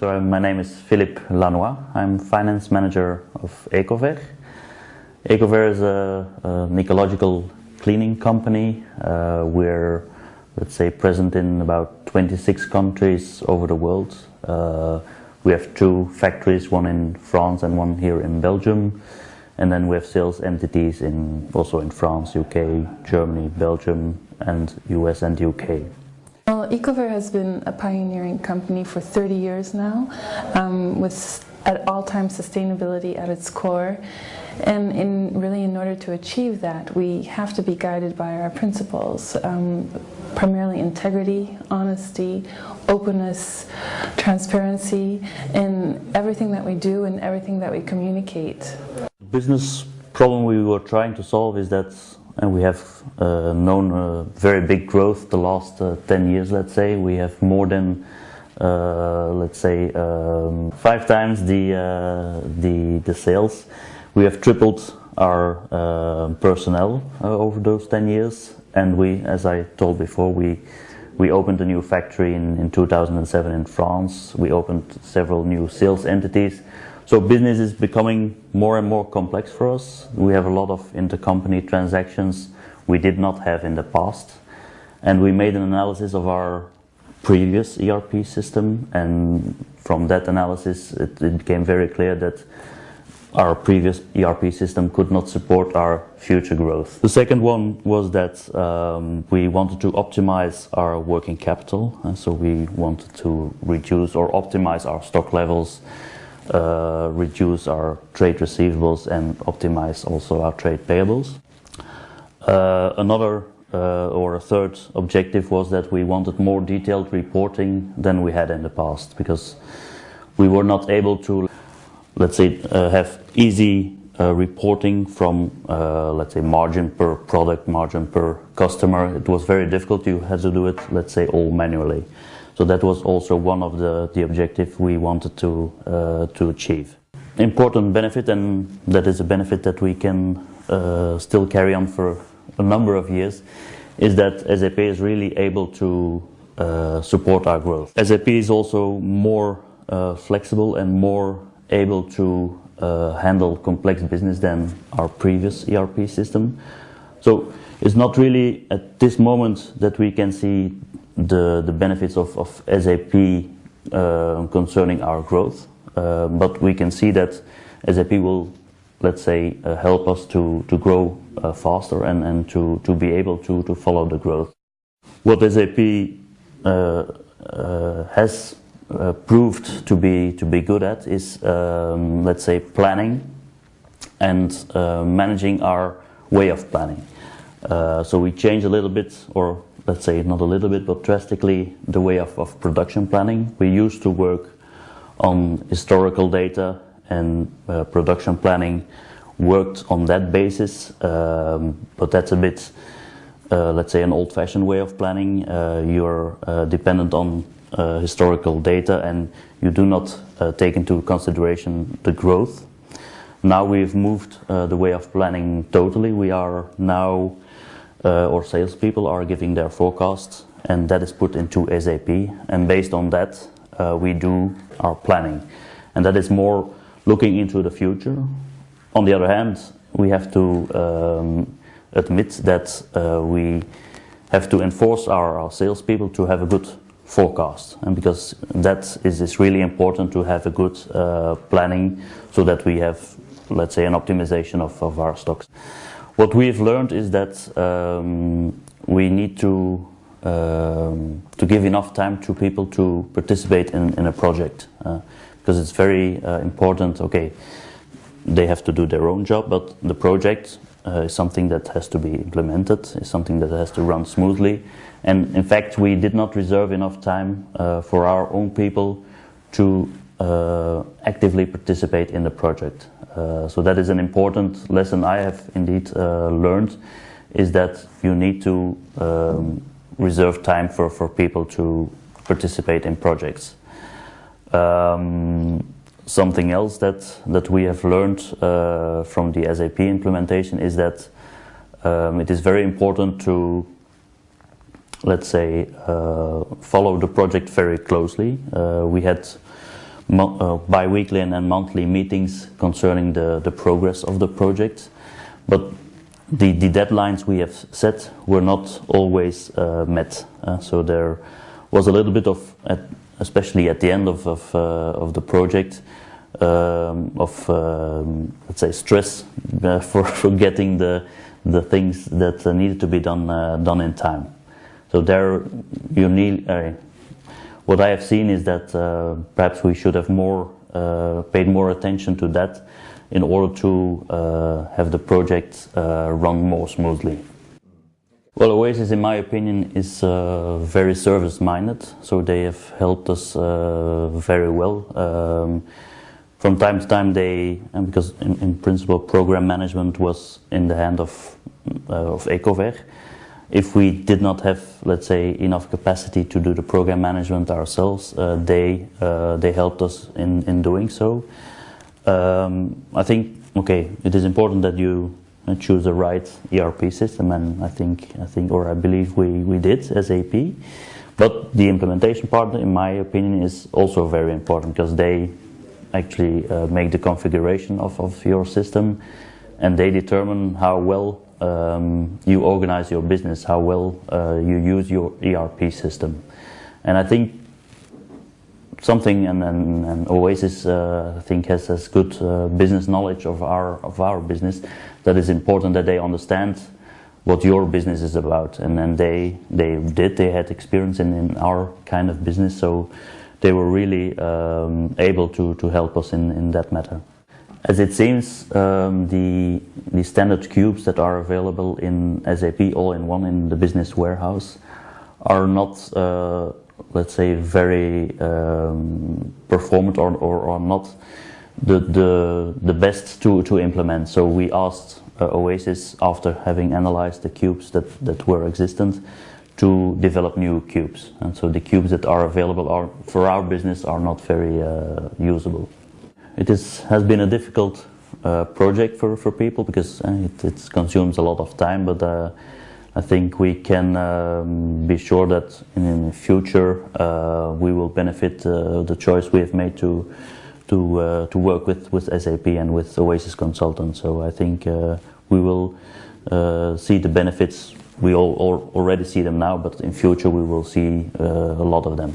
My name is Philippe Lannoy. I'm finance manager of Ecover. Ecover is an ecological cleaning company. We're, let's say, present in about 26 countries over the world. We have 2 factories, one in France and one here in Belgium. And then we have sales entities also in France, UK, Germany, Belgium, and US and UK. Well, Ecover has been a pioneering company for 30 years now, with at all times sustainability at its core. And in order to achieve that, we have to be guided by our principles, primarily integrity, honesty, openness, transparency in everything that we do and everything that we communicate. The business problem we were trying to solve is that we have known very big growth the last 10 years, let's say. We have more than, let's say, 5 times the sales. We have tripled our personnel over those 10 years, and we, as I told before, we opened a new factory in 2007 in France. We opened several new sales entities. So business is becoming more and more complex for us. We have a lot of intercompany transactions we did not have in the past. And we made an analysis of our previous ERP system, and from that analysis it became very clear that our previous ERP system could not support our future growth. The second one was that we wanted to optimize our working capital, and so we wanted to reduce or optimize our stock levels, reduce our trade receivables, and optimize also our trade payables. Another or a third objective was that we wanted more detailed reporting than we had in the past, because we were not able to, let's say, have easy reporting from, let's say, margin per product, margin per customer. It was very difficult. You had to do it, let's say, all manually. So that was also one of the objectives we wanted to achieve. Important benefit, and that is a benefit that we can still carry on for a number of years, is that SAP is really able to support our growth. SAP is also more flexible and more able to handle complex business than our previous ERP system. So it's not really at this moment that we can see the benefits of SAP concerning our growth, but we can see that SAP will, let's say, help us to grow faster and to be able to follow the growth. What SAP has proved to be good at is, let's say, planning and managing our way of planning. So we changed a little bit, or let's say not a little bit, but drastically, the way of production planning. We used to work on historical data, and production planning worked on that basis, but that's a bit, let's say, an old-fashioned way of planning. You're dependent on historical data, and you do not take into consideration the growth. Now we've moved the way of planning totally. We are now, or salespeople are giving their forecasts, and that is put into SAP, and based on that we do our planning, and that is more looking into the future. On the other hand, we have to admit that we have to enforce our salespeople to have a good forecast, and because that is really important, to have a good planning, so that we have, let's say, an optimization of our stocks. What we've learned is that we need to give enough time to people to participate in a project, because it's very important. Okay, they have to do their own job, but the project is something that has to be implemented, is something that has to run smoothly. And in fact, we did not reserve enough time for our own people to actively participate in the project. So that is an important lesson I have indeed learned, is that you need to reserve time for people to participate in projects. Something else that we have learned from the SAP implementation is that it is very important to, let's say, follow the project very closely. We had bi-weekly and monthly meetings concerning the progress of the project. But the deadlines we have set were not always met. So there was a little bit of, especially at the end of the project, let's say stress for getting the things that needed to be done in time. So there you need. What I have seen is that perhaps we should have paid more attention to that in order to have the project run more smoothly. Well, Oasis, in my opinion, is very service-minded, so they have helped us very well. From time to time, because in principle program management was in the hand of Ecover. If we did not have, let's say, enough capacity to do the program management ourselves, they helped us in doing so. I think, okay, it is important that you choose the right ERP system, and I believe we did, SAP. But the implementation partner, in my opinion, is also very important, because they actually make the configuration of your system, and they determine how well you organize your business, how well you use your ERP system. And I think something, and Oasis I think has good business knowledge of our business, that is important that they understand what your business is about. And then they had experience in our kind of business, so they were really able to help us in that matter. As it seems, the standard cubes that are available in SAP All-in-One in the business warehouse are not, let's say, very performant or not the best to implement. So we asked Oasis, after having analyzed the cubes that were existent, to develop new cubes. And so the cubes that are available for our business are not very usable. It has been a difficult project for people, because it consumes a lot of time, but I think we can be sure that in the future we will benefit the choice we have made to work with SAP and with Oasis Consultants. So I think we will see the benefits. We already see them now, but in future we will see a lot of them.